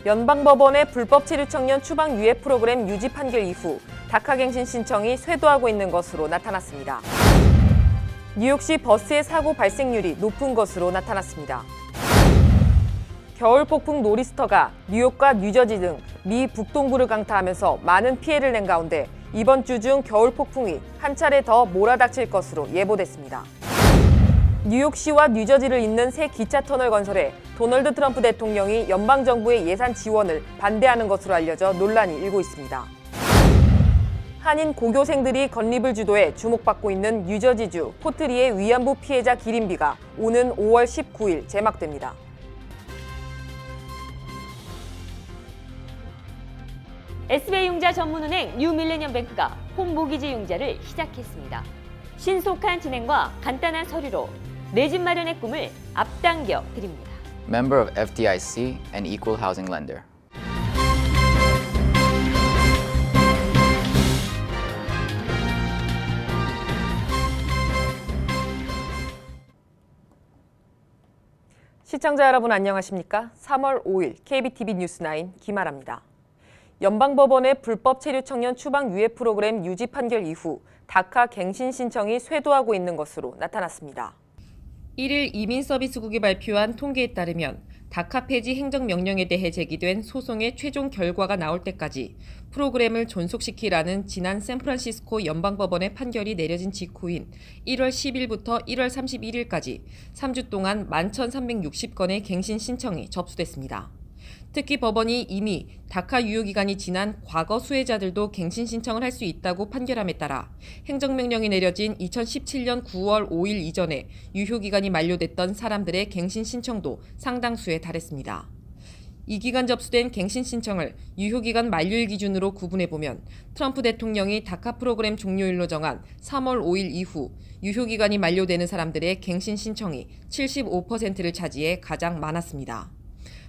연방법원의 불법 체류 청년 추방 유예 프로그램 유지 판결 이후 다카갱신 신청이 쇄도하고 있는 것으로 나타났습니다. 뉴욕시 버스의 사고 발생률이 높은 것으로 나타났습니다. 겨울 폭풍 노리스터가 뉴욕과 뉴저지 등 미 북동부를 강타하면서 많은 피해를 낸 가운데 이번 주 중 겨울 폭풍이 한 차례 더 몰아닥칠 것으로 예보됐습니다. 뉴욕시와 뉴저지를 잇는 새 기차 터널 건설에 도널드 트럼프 대통령이 연방정부의 예산 지원을 반대하는 것으로 알려져 논란이 일고 있습니다. 한인 고교생들이 건립을 주도해 주목받고 있는 뉴저지주 포트리의 위안부 피해자 기림비가 오는 5월 19일 제막됩니다. SBI 융자 전문은행 뉴밀레니엄뱅크가 홈모기지 융자를 시작했습니다. 신속한 진행과 간단한 서류로 내 집 마련의 꿈을 앞당겨 드립니다. Member of FDIC and Equal Housing Lender. 시청자 여러분 안녕하십니까? 3월 5일 KBTV 뉴스9 김아라입니다. 연방법원의 불법 체류 청년 추방 유예 프로그램 유지 판결 이후 다카 갱신 신청이 쇄도하고 있는 것으로 나타났습니다. 1일 이민서비스국이 발표한 통계에 따르면 다카 폐지 행정명령에 대해 제기된 소송의 최종 결과가 나올 때까지 프로그램을 존속시키라는 지난 샌프란시스코 연방법원의 판결이 내려진 직후인 1월 10일부터 1월 31일까지 3주 동안 11,360건의 갱신 신청이 접수됐습니다. 특히 법원이 이미 다카 유효기간이 지난 과거 수혜자들도 갱신 신청을 할 수 있다고 판결함에 따라 행정명령이 내려진 2017년 9월 5일 이전에 유효기간이 만료됐던 사람들의 갱신 신청도 상당수에 달했습니다. 이 기간 접수된 갱신 신청을 유효기간 만료일 기준으로 구분해보면 트럼프 대통령이 다카 프로그램 종료일로 정한 3월 5일 이후 유효기간이 만료되는 사람들의 갱신 신청이 75%를 차지해 가장 많았습니다.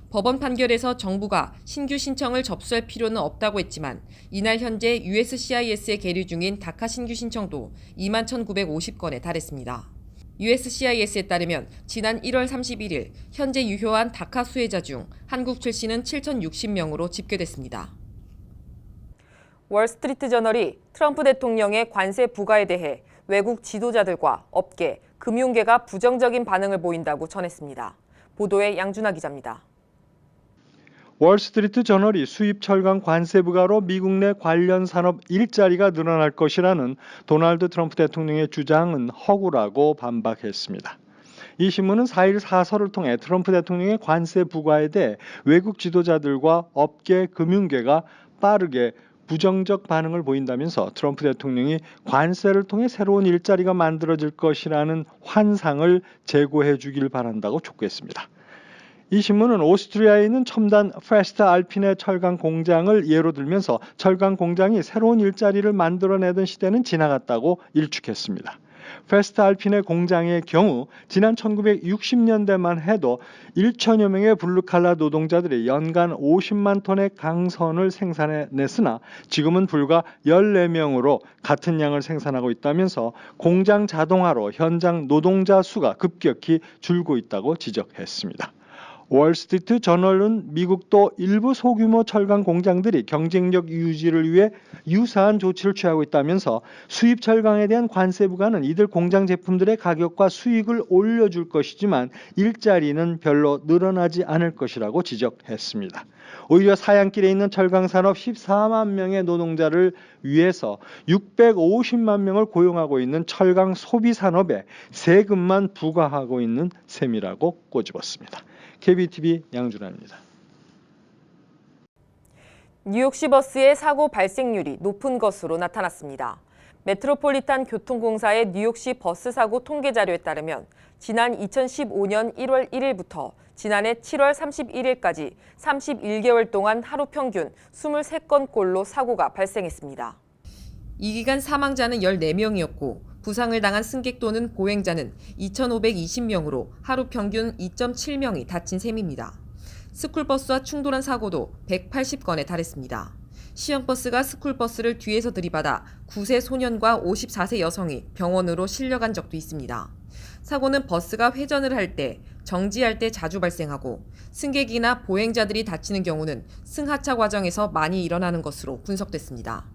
법원 판결에서 정부가 신규 신청을 접수할 필요는 없다고 했지만 이날 현재 USCIS에 계류 중인 다카 신규 신청도 21,950건에 달했습니다. USCIS에 따르면 지난 1월 31일 현재 유효한 다카 수혜자 중 한국 출신은 7,060명으로 집계됐습니다. 월스트리트 저널이 트럼프 대통령의 관세 부과에 대해 외국 지도자들과 업계, 금융계가 부정적인 반응을 보인다고 전했습니다. 보도에 양준하 기자입니다. 월스트리트 저널이 수입 철강 관세 부과로 미국 내 관련 산업 일자리가 늘어날 것이라는 도널드 트럼프 대통령의 주장은 허구라고 반박했습니다. 이 신문은 4일 사설을 통해 트럼프 대통령의 관세 부과에 대해 외국 지도자들과 업계, 금융계가 빠르게 부정적 반응을 보인다면서 트럼프 대통령이 관세를 통해 새로운 일자리가 만들어질 것이라는 환상을 제고해 주길 바란다고 촉구했습니다. 이 신문은 오스트리아에 있는 첨단 페스트 알핀의 철강 공장을 예로 들면서 철강 공장이 새로운 일자리를 만들어내던 시대는 지나갔다고 일축했습니다. 페스트 알핀의 공장의 경우 지난 1960년대만 해도 1천여 명의 블루칼라 노동자들이 연간 50만 톤의 강선을 생산해냈으나 지금은 불과 14명으로 같은 양을 생산하고 있다면서 공장 자동화로 현장 노동자 수가 급격히 줄고 있다고 지적했습니다. 월스트리트 저널은 미국도 일부 소규모 철강 공장들이 경쟁력 유지를 위해 유사한 조치를 취하고 있다면서 수입 철강에 대한 관세 부과는 이들 공장 제품들의 가격과 수익을 올려줄 것이지만 일자리는 별로 늘어나지 않을 것이라고 지적했습니다. 오히려 사양길에 있는 철강 산업 14만 명의 노동자를 위해서 650만 명을 고용하고 있는 철강 소비 산업에 세금만 부과하고 있는 셈이라고 꼬집었습니다. KBTV 양준하입니다. 뉴욕시 버스의 사고 발생률이 높은 것으로 나타났습니다. 메트로폴리탄 교통공사의 뉴욕시 버스 사고 통계 자료에 따르면 지난 2015년 1월 1일부터 지난해 7월 31일까지 31개월 동안 하루 평균 23건꼴로 사고가 발생했습니다. 이 기간 사망자는 14명이었고 부상을 당한 승객 또는 보행자는 2,520명으로 하루 평균 2.7명이 다친 셈입니다. 스쿨버스와 충돌한 사고도 180건에 달했습니다. 시형버스가 스쿨버스를 뒤에서 들이받아 9세 소년과 54세 여성이 병원으로 실려간 적도 있습니다. 사고는 버스가 회전을 할 때, 정지할 때 자주 발생하고 승객이나 보행자들이 다치는 경우는 승하차 과정에서 많이 일어나는 것으로 분석됐습니다.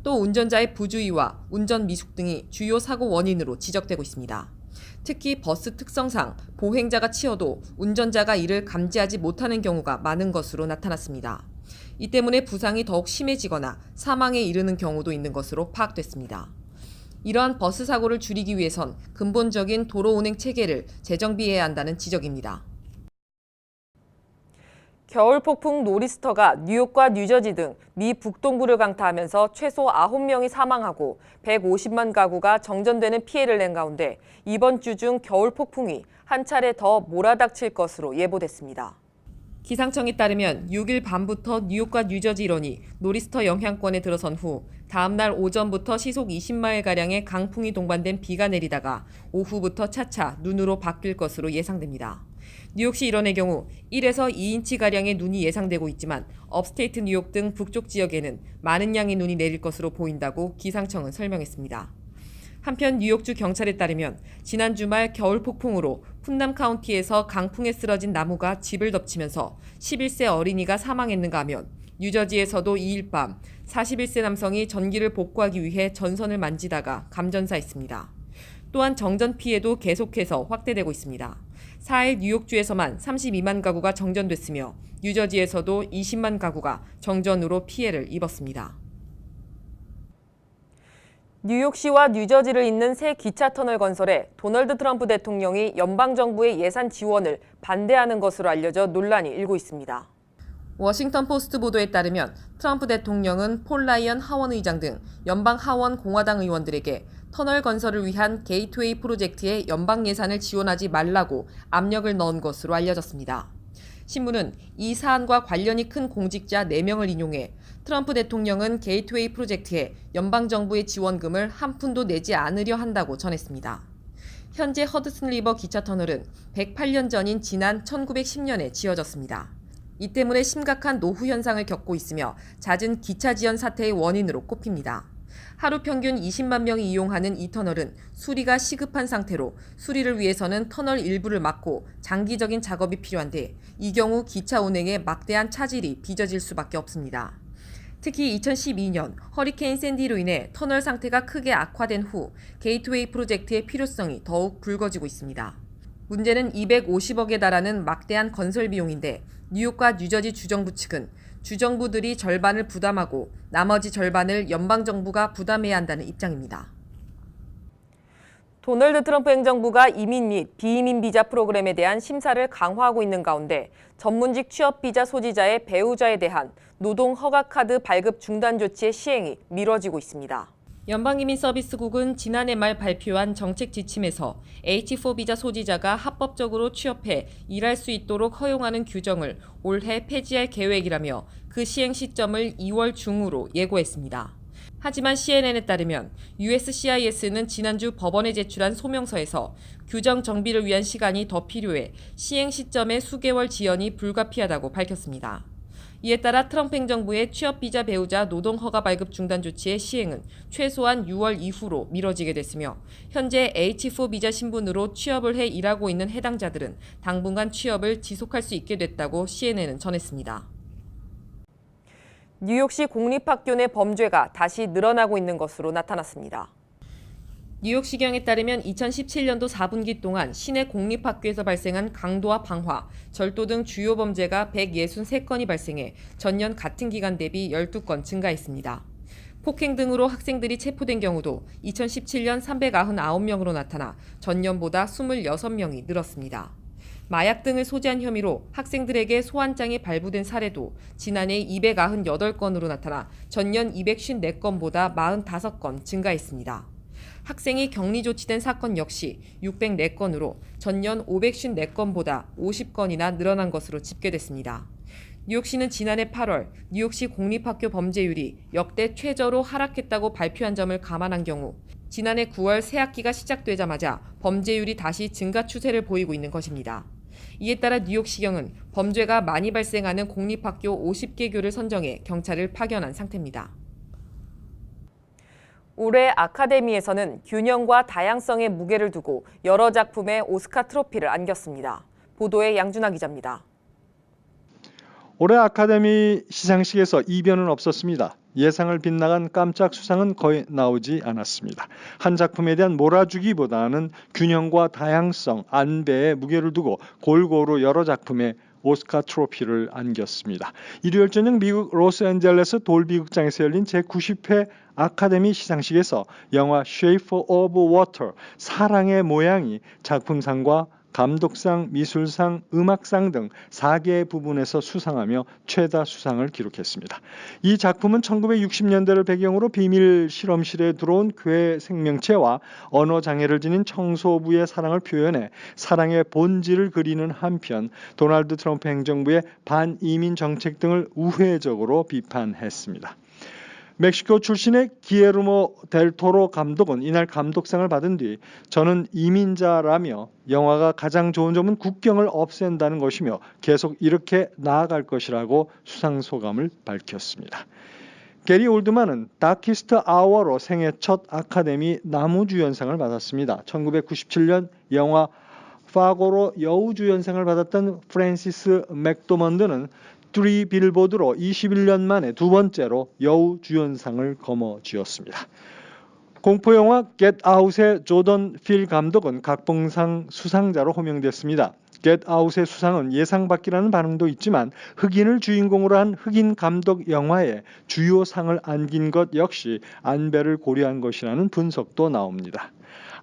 또 운전자의 부주의와 운전 미숙 등이 주요 사고 원인으로 지적되고 있습니다. 특히 버스 특성상 보행자가 치여도 운전자가 이를 감지하지 못하는 경우가 많은 것으로 나타났습니다. 이 때문에 부상이 더욱 심해지거나 사망에 이르는 경우도 있는 것으로 파악됐습니다. 이러한 버스 사고를 줄이기 위해선 근본적인 도로 운행 체계를 재정비해야 한다는 지적입니다. 겨울 폭풍 노리스터가 뉴욕과 뉴저지 등 미 북동부를 강타하면서 최소 9명이 사망하고 150만 가구가 정전되는 피해를 낸 가운데 이번 주 중 겨울 폭풍이 한 차례 더 몰아닥칠 것으로 예보됐습니다. 기상청에 따르면 6일 밤부터 뉴욕과 뉴저지 일원이 노리스터 영향권에 들어선 후 다음 날 오전부터 시속 20마일가량의 강풍이 동반된 비가 내리다가 오후부터 차차 눈으로 바뀔 것으로 예상됩니다. 뉴욕시 일원의 경우 1에서 2인치가량의 눈이 예상되고 있지만 업스테이트 뉴욕 등 북쪽 지역에는 많은 양의 눈이 내릴 것으로 보인다고 기상청은 설명했습니다. 한편 뉴욕주 경찰에 따르면 지난 주말 겨울 폭풍으로 푼남 카운티에서 강풍에 쓰러진 나무가 집을 덮치면서 11세 어린이가 사망했는가 하면 뉴저지에서도 2일 밤 41세 남성이 전기를 복구하기 위해 전선을 만지다가 감전사했습니다. 또한 정전 피해도 계속해서 확대되고 있습니다. 4일 뉴욕주에서만 32만 가구가 정전됐으며 뉴저지에서도 20만 가구가 정전으로 피해를 입었습니다. 뉴욕시와 뉴저지를 잇는 새 기차 터널 건설에 도널드 트럼프 대통령이 연방정부의 예산 지원을 반대하는 것으로 알려져 논란이 일고 있습니다. 워싱턴 포스트 보도에 따르면 트럼프 대통령은 폴 라이언 하원 의장 등 연방 하원 공화당 의원들에게 터널 건설을 위한 게이트웨이 프로젝트에 연방 예산을 지원하지 말라고 압력을 넣은 것으로 알려졌습니다. 신문은 이 사안과 관련이 큰 공직자 4명을 인용해 트럼프 대통령은 게이트웨이 프로젝트에 연방정부의 지원금을 한 푼도 내지 않으려 한다고 전했습니다. 현재 허드슨 리버 기차 터널은 108년 전인 지난 1910년에 지어졌습니다. 이 때문에 심각한 노후 현상을 겪고 있으며 잦은 기차 지연 사태의 원인으로 꼽힙니다. 하루 평균 20만 명이 이용하는 이 터널은 수리가 시급한 상태로 수리를 위해서는 터널 일부를 막고 장기적인 작업이 필요한데 이 경우 기차 운행에 막대한 차질이 빚어질 수밖에 없습니다. 특히 2012년 허리케인 샌디로 인해 터널 상태가 크게 악화된 후 게이트웨이 프로젝트의 필요성이 더욱 불거지고 있습니다. 문제는 250억에 달하는 막대한 건설 비용인데 뉴욕과 뉴저지 주정부 측은 주정부들이 절반을 부담하고 나머지 절반을 연방정부가 부담해야 한다는 입장입니다. 도널드 트럼프 행정부가 이민 및 비이민 비자 프로그램에 대한 심사를 강화하고 있는 가운데 전문직 취업 비자 소지자의 배우자에 대한 노동 허가 카드 발급 중단 조치의 시행이 미뤄지고 있습니다. 연방이민서비스국은 지난해 말 발표한 정책 지침에서 H4 비자 소지자가 합법적으로 취업해 일할 수 있도록 허용하는 규정을 올해 폐지할 계획이라며 그 시행 시점을 2월 중으로 예고했습니다. 하지만 CNN에 따르면 USCIS는 지난주 법원에 제출한 소명서에서 규정 정비를 위한 시간이 더 필요해 시행 시점의 수개월 지연이 불가피하다고 밝혔습니다. 이에 따라 트럼프 행정부의 취업 비자 배우자 노동 허가 발급 중단 조치의 시행은 최소한 6월 이후로 미뤄지게 됐으며 현재 H4 비자 신분으로 취업을 해 일하고 있는 해당자들은 당분간 취업을 지속할 수 있게 됐다고 CNN은 전했습니다. 뉴욕시 공립학교 내 범죄가 다시 늘어나고 있는 것으로 나타났습니다. 뉴욕시경에 따르면 2017년도 4분기 동안 시내 공립학교에서 발생한 강도와 방화, 절도 등 주요 범죄가 163건이 발생해 전년 같은 기간 대비 12건 증가했습니다. 폭행 등으로 학생들이 체포된 경우도 2017년 399명으로 나타나 전년보다 26명이 늘었습니다. 마약 등을 소지한 혐의로 학생들에게 소환장이 발부된 사례도 지난해 298건으로 나타나 전년 254건보다 45건 증가했습니다. 학생이 격리 조치된 사건 역시 604건으로 전년 554건보다 50건이나 늘어난 것으로 집계됐습니다. 뉴욕시는 지난해 8월 뉴욕시 공립학교 범죄율이 역대 최저로 하락했다고 발표한 점을 감안한 경우 지난해 9월 새학기가 시작되자마자 범죄율이 다시 증가 추세를 보이고 있는 것입니다. 이에 따라 뉴욕시경은 범죄가 많이 발생하는 공립학교 50개 교를 선정해 경찰을 파견한 상태입니다. 올해 아카데미에서는 균형과 다양성의 무게를 두고 여러 작품에 오스카 트로피를 안겼습니다. 보도에 양준하 기자입니다. 올해 아카데미 시상식에서 이변은 없었습니다. 예상을 빗나간 깜짝 수상은 거의 나오지 않았습니다. 한 작품에 대한 몰아주기보다는 균형과 다양성, 안배에 무게를 두고 골고루 여러 작품에 오스카 트로피를 안겼습니다. 일요일 저녁 미국 로스앤젤레스 돌비 극장에서 열린 제90회 아카데미 시상식에서 영화 Shape of Water, 사랑의 모양이 작품상과 감독상, 미술상, 음악상 등 4개의 부분에서 수상하며 최다 수상을 기록했습니다. 이 작품은 1960년대를 배경으로 비밀 실험실에 들어온 괴 생명체와 언어 장애를 지닌 청소부의 사랑을 표현해 사랑의 본질을 그리는 한편 도널드 트럼프 행정부의 반이민 정책 등을 우회적으로 비판했습니다. 멕시코 출신의 기에르모 델 토로 감독은 이날 감독상을 받은 뒤 저는 이민자라며 영화가 가장 좋은 점은 국경을 없앤다는 것이며 계속 이렇게 나아갈 것이라고 수상 소감을 밝혔습니다. 게리 올드만은 다키스트 아워로 생애 첫 아카데미 남우주연상을 받았습니다. 1997년 영화 파고로 여우주연상을 받았던 프랜시스 맥도먼드는 3 빌보드로 21년 만에 두 번째로 여우주연상을 거머쥐었습니다. 공포영화 Get Out의 조던 필 감독은 각본상 수상자로 호명됐습니다. Get Out의 수상은 예상 밖이라는 반응도 있지만 흑인을 주인공으로 한 흑인 감독 영화에 주요 상을 안긴 것 역시 안배를 고려한 것이라는 분석도 나옵니다.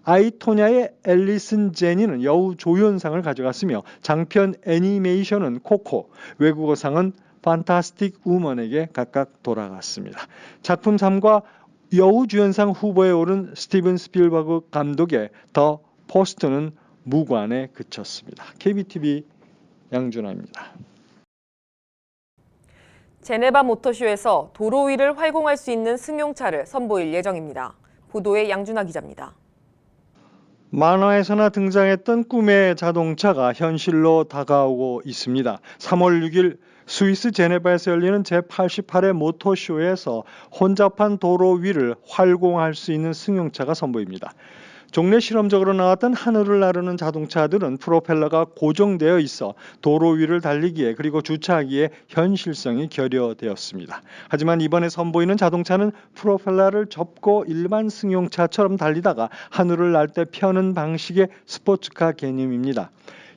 아이토냐의 앨리슨 제니는 여우조연상을 가져갔으며 장편 애니메이션은 코코, 외국어상은 판타스틱 우먼에게 각각 돌아갔습니다. 작품 3과 여우주연상 후보에 오른 스티븐 스필버그 감독의 더 포스트는 무관에 그쳤습니다. KBTV 양준하입니다. 제네바 모터쇼에서 도로 위를 활공할 수 있는 승용차를 선보일 예정입니다. 보도에 양준하 기자입니다. 만화에서나 등장했던 꿈의 자동차가 현실로 다가오고 있습니다. 3월 6일 스위스 제네바에서 열리는 제88회 모터쇼에서 혼잡한 도로 위를 활공할 수 있는 승용차가 선보입니다. 종래 실험적으로 나왔던 하늘을 나르는 자동차들은 프로펠러가 고정되어 있어 도로 위를 달리기에 그리고 주차하기에 현실성이 결여되었습니다. 하지만 이번에 선보이는 자동차는 프로펠러를 접고 일반 승용차처럼 달리다가 하늘을 날 때 펴는 방식의 스포츠카 개념입니다.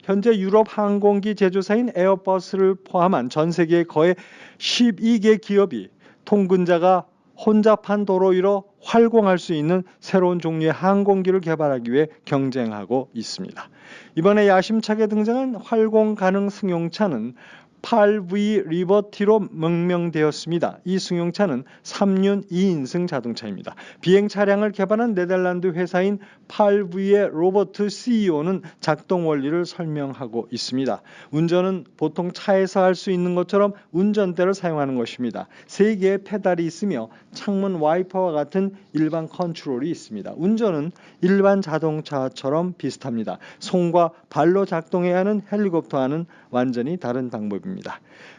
현재 유럽 항공기 제조사인 에어버스를 포함한 전 세계의 거의 12개 기업이 통근자가 혼잡한 도로 위로 활공할 수 있는 새로운 종류의 항공기를 개발하기 위해 경쟁하고 있습니다. 이번에 야심차게 등장한 활공 가능 승용차는 8V 리버티로 명명되었습니다. 이 승용차는 3륜 2인승 자동차입니다. 비행 차량을 개발한 네덜란드 회사인 8V의 로버트 CEO는 작동 원리를 설명하고 있습니다. 운전은 보통 차에서 할 수 있는 것처럼 운전대를 사용하는 것입니다. 3개의 페달이 있으며 창문 와이퍼와 같은 일반 컨트롤이 있습니다. 운전은 일반 자동차처럼 비슷합니다. 손과 발로 작동해야 하는 헬리콥터와는 완전히 다른 방법입니다.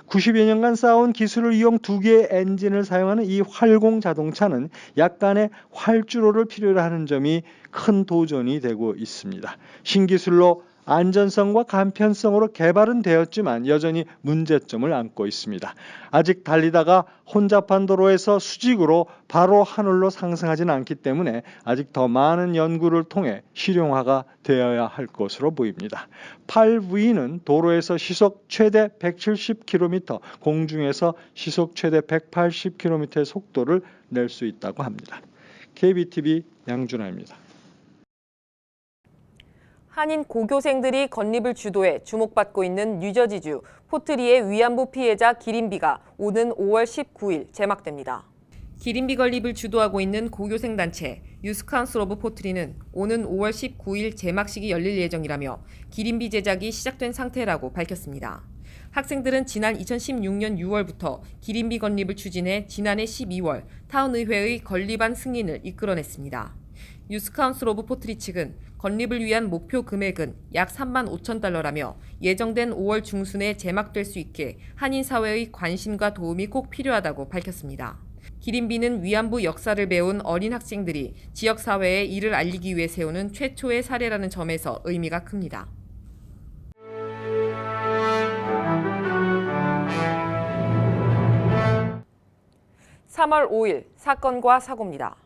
90여 년간 쌓아온 기술을 이용 2개의 엔진을 사용하는 이 활공 자동차는 약간의 활주로를 필요로 하는 점이 큰 도전이 되고 있습니다. 신기술로 안전성과 간편성으로 개발은 되었지만 여전히 문제점을 안고 있습니다. 아직 달리다가 혼잡한 도로에서 수직으로 바로 하늘로 상승하지는 않기 때문에 아직 더 많은 연구를 통해 실용화가 되어야 할 것으로 보입니다. 8V는 도로에서 시속 최대 170km, 공중에서 시속 최대 180km의 속도를 낼 수 있다고 합니다. KBTV 양준하입니다. 한인 고교생들이 건립을 주도해 주목받고 있는 뉴저지주 포트리의 위안부 피해자 기린비가 오는 5월 19일 제막됩니다. 기린비 건립을 주도하고 있는 고교생 단체 유스 카운슬 오브 포트리는 오는 5월 19일 제막식이 열릴 예정이라며 기린비 제작이 시작된 상태라고 밝혔습니다. 학생들은 지난 2016년 6월부터 기린비 건립을 추진해 지난해 12월 타운의회의 건립안 승인을 이끌어냈습니다. 유스 카운슬 오브 포트리 측은 건립을 위한 목표 금액은 약 3만 5천 달러라며 예정된 5월 중순에 제막될 수 있게 한인 사회의 관심과 도움이 꼭 필요하다고 밝혔습니다. 기린비는 위안부 역사를 배운 어린 학생들이 지역사회에 이를 알리기 위해 세우는 최초의 사례라는 점에서 의미가 큽니다. (3월 5일) 사건과 사고입니다.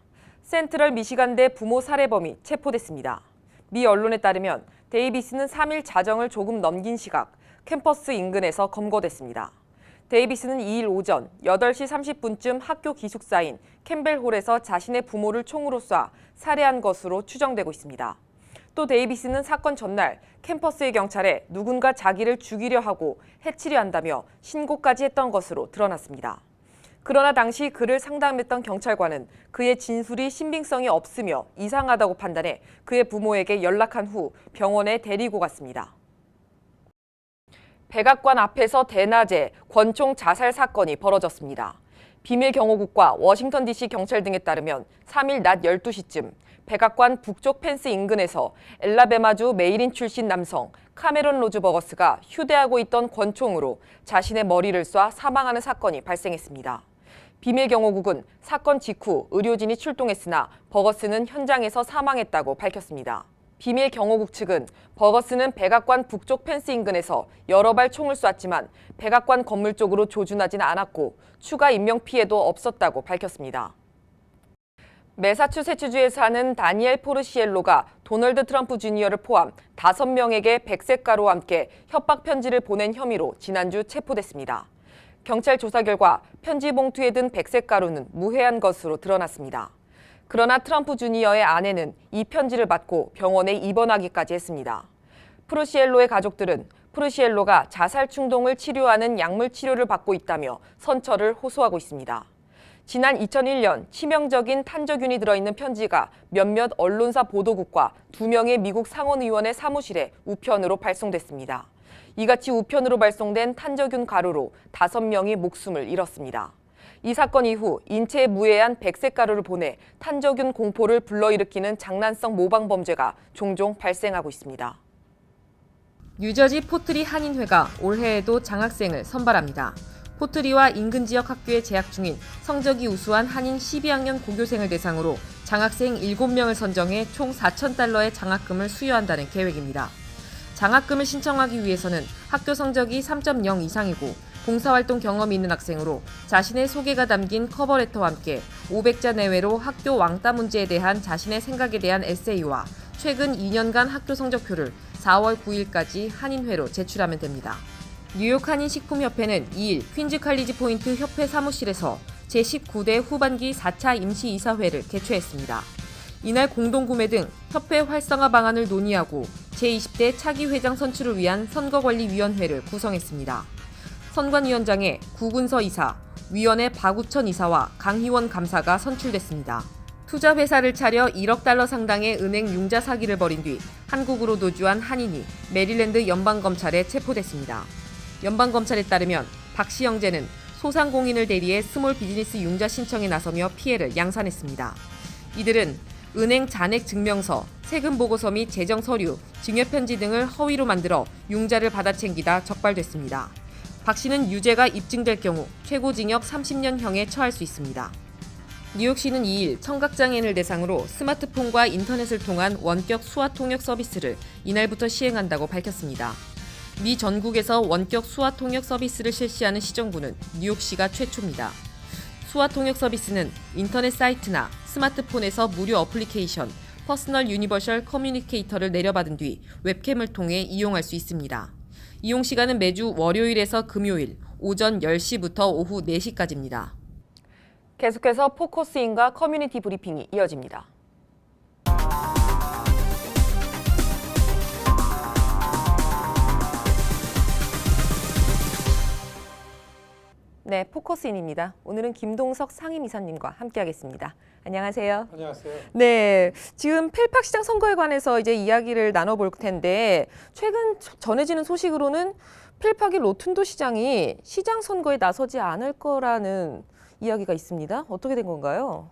센트럴 미시간대 부모 살해범이 체포됐습니다. 미 언론에 따르면 데이비스는 3일 자정을 조금 넘긴 시각 캠퍼스 인근에서 검거됐습니다. 데이비스는 2일 오전 8시 30분쯤 학교 기숙사인 캠벨홀에서 자신의 부모를 총으로 쏴 살해한 것으로 추정되고 있습니다. 또 데이비스는 사건 전날 캠퍼스의 경찰에 누군가 자기를 죽이려 하고 해치려 한다며 신고까지 했던 것으로 드러났습니다. 그러나 당시 그를 상담했던 경찰관은 그의 진술이 신빙성이 없으며 이상하다고 판단해 그의 부모에게 연락한 후 병원에 데리고 갔습니다. 백악관 앞에서 대낮에 권총 자살 사건이 벌어졌습니다. 비밀 경호국과 워싱턴 DC 경찰 등에 따르면 3일 낮 12시쯤 백악관 북쪽 펜스 인근에서 엘라베마주 메이린 출신 남성 카메론 로즈 버거스가 휴대하고 있던 권총으로 자신의 머리를 쏴 사망하는 사건이 발생했습니다. 비밀 경호국은 사건 직후 의료진이 출동했으나 버거스는 현장에서 사망했다고 밝혔습니다. 비밀 경호국 측은 버거스는 백악관 북쪽 펜스 인근에서 여러 발 총을 쐈지만 백악관 건물 쪽으로 조준하지는 않았고 추가 인명 피해도 없었다고 밝혔습니다. 매사추세츠주에 사는 다니엘 포르시엘로가 도널드 트럼프 주니어를 포함 5명에게 백색 가루와 함께 협박 편지를 보낸 혐의로 지난주 체포됐습니다. 경찰 조사 결과 편지 봉투에 든 백색 가루는 무해한 것으로 드러났습니다. 그러나 트럼프 주니어의 아내는 이 편지를 받고 병원에 입원하기까지 했습니다. 프루시엘로의 가족들은 프루시엘로가 자살 충동을 치료하는 약물 치료를 받고 있다며 선처를 호소하고 있습니다. 지난 2001년 치명적인 탄저균이 들어있는 편지가 몇몇 언론사 보도국과 2명의 미국 상원의원의 사무실에 우편으로 발송됐습니다. 이같이 우편으로 발송된 탄저균 가루로 5명이 목숨을 잃었습니다. 이 사건 이후 인체에 무해한 백색 가루를 보내 탄저균 공포를 불러일으키는 장난성 모방 범죄가 종종 발생하고 있습니다. 뉴저지 포트리 한인회가 올해에도 장학생을 선발합니다. 포트리와 인근 지역 학교에 재학 중인 성적이 우수한 한인 12학년 고교생을 대상으로 장학생 7명을 선정해 총 $4,000의 장학금을 수여한다는 계획입니다. 장학금을 신청하기 위해서는 학교 성적이 3.0 이상이고 봉사활동 경험이 있는 학생으로 자신의 소개가 담긴 커버레터와 함께 500자 내외로 학교 왕따 문제에 대한 자신의 생각에 대한 에세이와 최근 2년간 학교 성적표를 4월 9일까지 한인회로 제출하면 됩니다. 뉴욕 한인식품협회는 2일 퀸즈 칼리지 포인트 협회 사무실에서 제19대 후반기 4차 임시이사회를 개최했습니다. 이날 공동구매 등 협회 활성화 방안을 논의하고 제20대 차기 회장 선출을 위한 선거관리위원회를 구성했습니다. 선관위원장에 구군서 이사, 위원회 박우천 이사와 강희원 감사가 선출됐습니다. 투자회사를 차려 1억 달러 상당의 은행 융자 사기를 벌인 뒤 한국으로 도주한 한인이 메릴랜드 연방검찰에 체포됐습니다. 연방검찰에 따르면 박씨 형제는 소상공인을 대리해 스몰 비즈니스 융자 신청에 나서며 피해를 양산했습니다. 이들은 은행 잔액 증명서, 세금 보고서 및 재정 서류, 증여 편지 등을 허위로 만들어 융자를 받아챙기다 적발됐습니다. 박 씨는 유죄가 입증될 경우 최고징역 30년형에 처할 수 있습니다. 뉴욕시는 2일 청각장애인을 대상으로 스마트폰과 인터넷을 통한 원격 수화 통역 서비스를 이날부터 시행한다고 밝혔습니다. 미 전국에서 원격 수화 통역 서비스를 실시하는 시정부는 뉴욕시가 최초입니다. 수화 통역 서비스는 인터넷 사이트나 스마트폰에서 무료 어플리케이션 퍼스널 유니버셜 커뮤니케이터를 내려받은 뒤 웹캠을 통해 이용할 수 있습니다. 이용 시간은 매주 월요일에서 금요일 오전 10시부터 오후 4시까지입니다. 계속해서 포커스인과 커뮤니티 브리핑이 이어집니다. 네, 포커스인입니다. 오늘은 김동석 상임이사님과 함께하겠습니다. 안녕하세요. 안녕하세요. 네, 지금 펠팍시장 선거에 관해서 이제 이야기를 나눠볼 텐데 최근 전해지는 소식으로는 펠팍이 로툰도 시장이 시장 선거에 나서지 않을 거라는 이야기가 있습니다. 어떻게 된 건가요?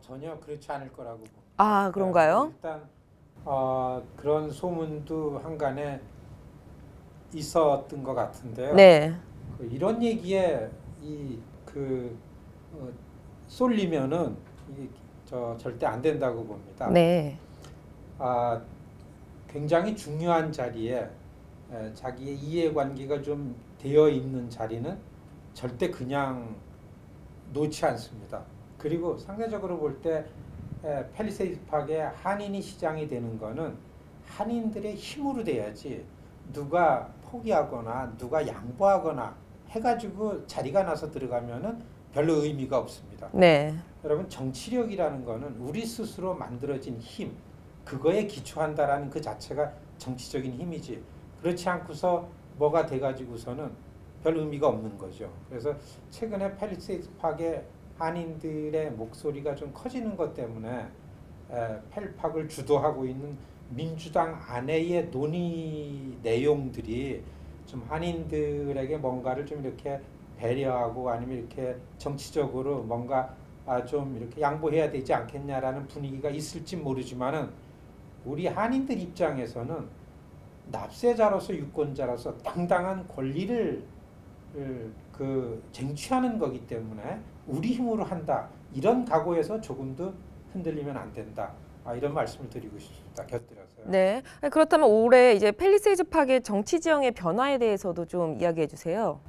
전혀 그렇지 않을 거라고 봅니다. 아, 그런가요? 일단 그런 소문도 한간에 있었던 것 같은데요. 네. 이런 얘기에 쏠리면은 이게 절대 안 된다고 봅니다. 네. 굉장히 중요한 자리에 자기의 이해관계가 좀 되어 있는 자리는 절대 그냥 놓지 않습니다. 그리고 상대적으로 볼 때 팰리세이드 파크에 한인이 시장이 되는 거는 한인들의 힘으로 돼야지 누가 포기하거나 누가 양보하거나 해가지고 자리가 나서 들어가면은 별로 의미가 없습니다. 네. 여러분 정치력이라는 거는 우리 스스로 만들어진 힘 그거에 기초한다라는 그 자체가 정치적인 힘이지 그렇지 않고서 뭐가 돼가지고서는 별 의미가 없는 거죠. 그래서 최근에 팰리세이드 파크의 한인들의 목소리가 좀 커지는 것 때문에 팰팍을 주도하고 있는 민주당 안에의 논의 내용들이 좀 한인들에게 뭔가를 좀 이렇게 배려하고 아니면 이렇게 정치적으로 뭔가 좀 이렇게 양보해야 되지 않겠냐라는 분위기가 있을지 모르지만은 우리 한인들 입장에서는 납세자로서 유권자로서 당당한 권리를 쟁취하는 거기 때문에 우리 힘으로 한다 이런 각오에서 조금도 흔들리면 안 된다 이런 말씀을 드리고 싶습니다. 곁들여서요. 네. 그렇다면 올해 이제 팰리세이드 파크의 정치 지형의 변화에 대해서도 좀 이야기해 주세요.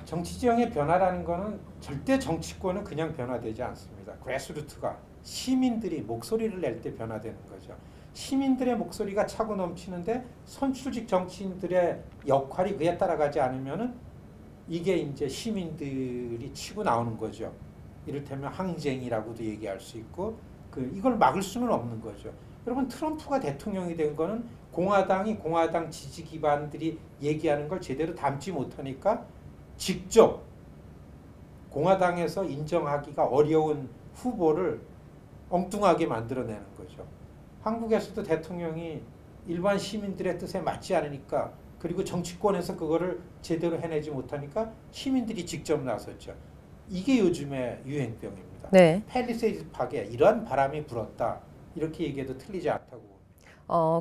정치 지형의 변화라는 거는 절대 정치권은 그냥 변화되지 않습니다. 그래스루트가 시민들이 목소리를 낼 때 변화되는 거죠. 시민들의 목소리가 차고 넘치는데 선출직 정치인들의 역할이 그에 따라가지 않으면은 이게 이제 시민들이 치고 나오는 거죠. 이를테면 항쟁이라고도 얘기할 수 있고 이걸 막을 수는 없는 거죠. 여러분 트럼프가 대통령이 된 거는 공화당 지지 기반들이 얘기하는 걸 제대로 담지 못하니까 직접 공화당에서 인정하기가 어려운 후보를 엉뚱하게 만들어내는 거죠. 한국에서도 대통령이 일반 시민들의 뜻에 맞지 않으니까 그리고 정치권에서 그거를 제대로 해내지 못하니까 시민들이 직접 나섰죠. 이게 요즘의 유행병입니다. 네. 팰리세이드 파크에 이러한 바람이 불었다. 이렇게 얘기해도 틀리지 않다고.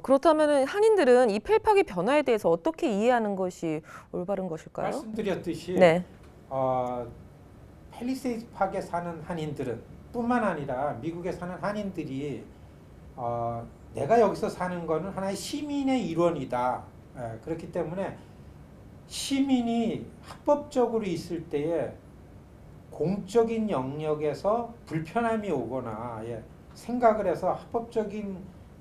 그렇다면 한인들은 이 팰팍의 변화에 대해서 어떻게 이해하는 것이 올바른 것일까요? 말씀드렸듯이 네. 팰리세이드 파크에 사는 한인들은 뿐만 아니라 미국에 사는 한인들이 내가 여기서 사는 거는 하나의 시민의 일원이다. 그렇기 때문에 시민이 합법적으로 있을 때에 공적인 영역에서 불편함이 오거나 생각을 해서 합법적인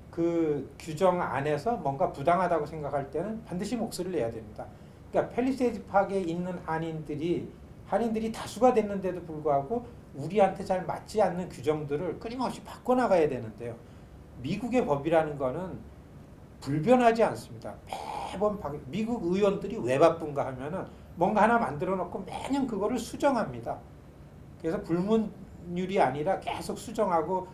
그 규정 안에서 뭔가 부당하다고 생각할 때는 반드시 목소리를 내야 됩니다. 그러니까 팰리세이드 파크에 있는 한인들이 다수가 됐는데도 불구하고 우리한테 잘 맞지 않는 규정들을 끊임없이 바꿔나가야 되는데요. 미국의 법이라는 거는 불변하지 않습니다. 매번 미국 의원들이 왜 바쁜가 하면은 뭔가 하나 만들어 놓고 매년 그거를 수정합니다. 그래서 불문율이 아니라 계속 수정하고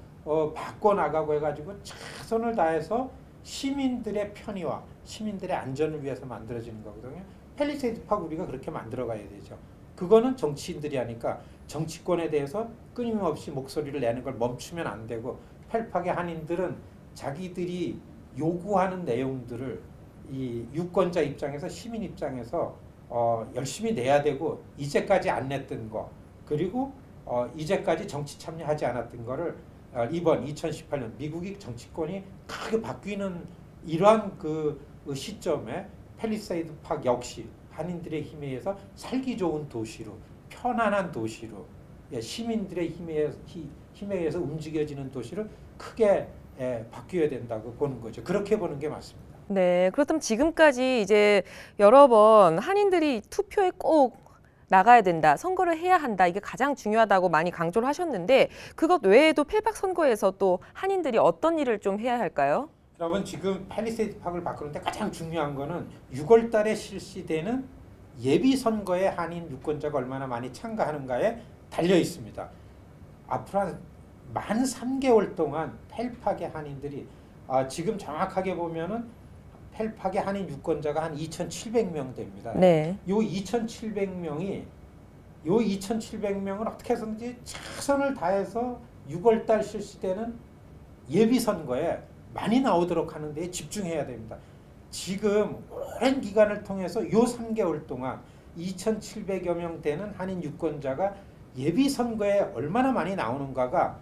바꿔나가고 해가지고 최선을 다해서 시민들의 편의와 시민들의 안전을 위해서 만들어지는 거거든요. 팰리세이드 파크 우리가 그렇게 만들어가야 되죠. 그거는 정치인들이 하니까 정치권에 대해서 끊임없이 목소리를 내는 걸 멈추면 안 되고 팰팍의 한인들은 자기들이 요구하는 내용들을 이 유권자 입장에서 시민 입장에서 열심히 내야 되고 이제까지 안 냈던 거 그리고 이제까지 정치 참여하지 않았던 거를 이번 2018년 미국이 정치권이 크게 바뀌는 이러한 그 시점에 팰리세이드 파크 역시 한인들의 힘에 의해서 살기 좋은 도시로 편안한 도시로 시민들의 힘에 의해서 움직여지는 도시를 크게 바뀌어야 된다고 보는 거죠. 그렇게 보는 게 맞습니다. 네. 그렇다면 지금까지 이제 여러 번 한인들이 투표에 꼭 나가야 된다, 선거를 해야 한다, 이게 가장 중요하다고 많이 강조를 하셨는데 그것 외에도 팰팍 선거에서 또 한인들이 어떤 일을 좀 해야 할까요? 여러분 지금 팰리세이드 파크를 바꾸는데 가장 중요한 거는 6월 달에 실시되는 예비 선거에 한인 유권자가 얼마나 많이 참가하는가에 달려 있습니다. 앞으로 만 3개월 동안 팰팍의 한인들이 지금 정확하게 보면은 팰팍의 한인 유권자가 한 2,700명 됩니다. 네. 요 2,700명을 어떻게 해서든지 최선을 다해서 6월 달 실시되는 예비 선거에 많이 나오도록 하는 데 집중해야 됩니다. 지금 오랜 기간을 통해서 요 3개월 동안 2,700여 명 되는 한인 유권자가 예비 선거에 얼마나 많이 나오는가가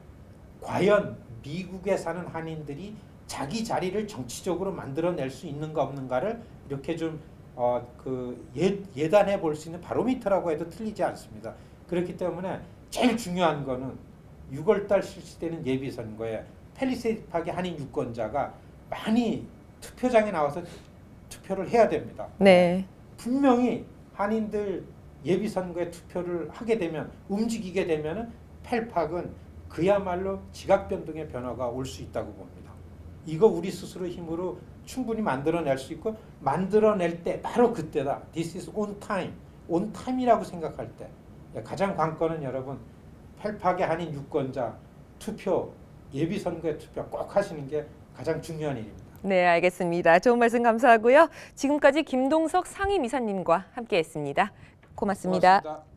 과연 미국에 사는 한인들이 자기 자리를 정치적으로 만들어낼 수 있는가 없는가를 이렇게 좀 예단해 볼 수 있는 바로미터라고 해도 틀리지 않습니다. 그렇기 때문에 제일 중요한 거는 6월달 실시되는 예비 선거에 팰리세이드 파크의 한인 유권자가 많이 투표장에 나와서 투표를 해야 됩니다. 네. 분명히 한인들 예비 선거에 투표를 하게 되면 움직이게 되면은 팰팍은 그야말로 지각 변동의 변화가 올 수 있다고 봅니다. 이거 우리 스스로 힘으로 충분히 만들어낼 수 있고 만들어낼 때 바로 그때다. This is on time. on time이라고 생각할 때 가장 관건은 여러분 팰팍의 한인 유권자 투표 예비 선거에 투표 꼭 하시는 게 가장 중요한 일입니다. 네, 알겠습니다. 좋은 말씀 감사하고요. 지금까지 김동석 상임이사님과 함께했습니다. 고맙습니다. 고맙습니다.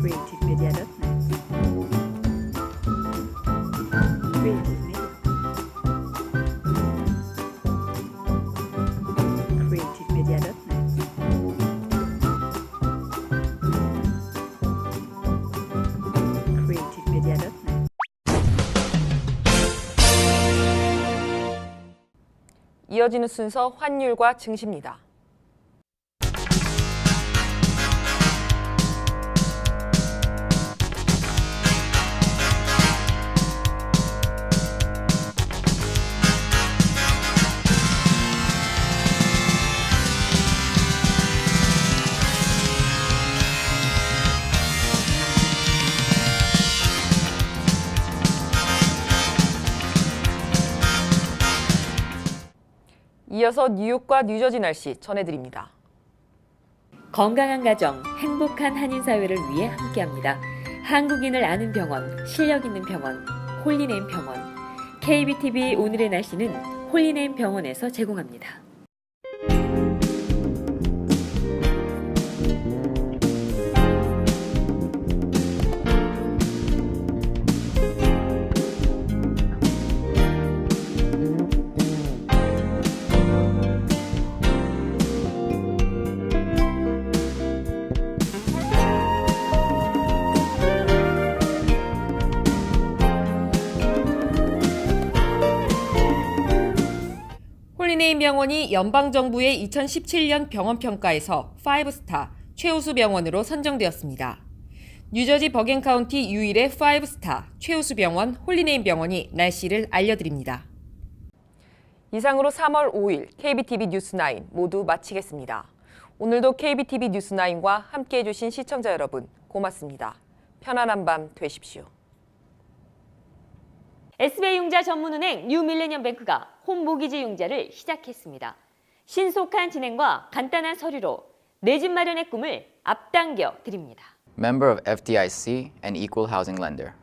creativemedia.net. creativemedia.net. creativemedia.net. 이어지는 순서 환율과 증시입니다. 이어서 뉴욕과 뉴저지 날씨 전해드립니다. 건강한 가정, 행복한 한인 사회를 위해 함께합니다. 한국인을 아는 병원, 실력 있는 병원, 홀리네임 병원. KBTV 오늘의 날씨는 홀리네임 병원에서 제공합니다. 홀리네임 병원이 연방정부의 2017년 병원평가에서 5스타 최우수 병원으로 선정되었습니다. 뉴저지 버겐 카운티 유일의 5스타 최우수 병원 홀리네임 병원이 날씨를 알려드립니다. 이상으로 3월 5일 KBTV 뉴스9 모두 마치겠습니다. 오늘도 KBTV 뉴스9과 함께해 주신 시청자 여러분 고맙습니다. 편안한 밤 되십시오. SBI 융자 전문은행 뉴밀레니엄뱅크가 홈모기지 융자를 시작했습니다. 신속한 진행과 간단한 서류로 내 집 마련의 꿈을 앞당겨 드립니다. Member of FDIC and equal housing lender.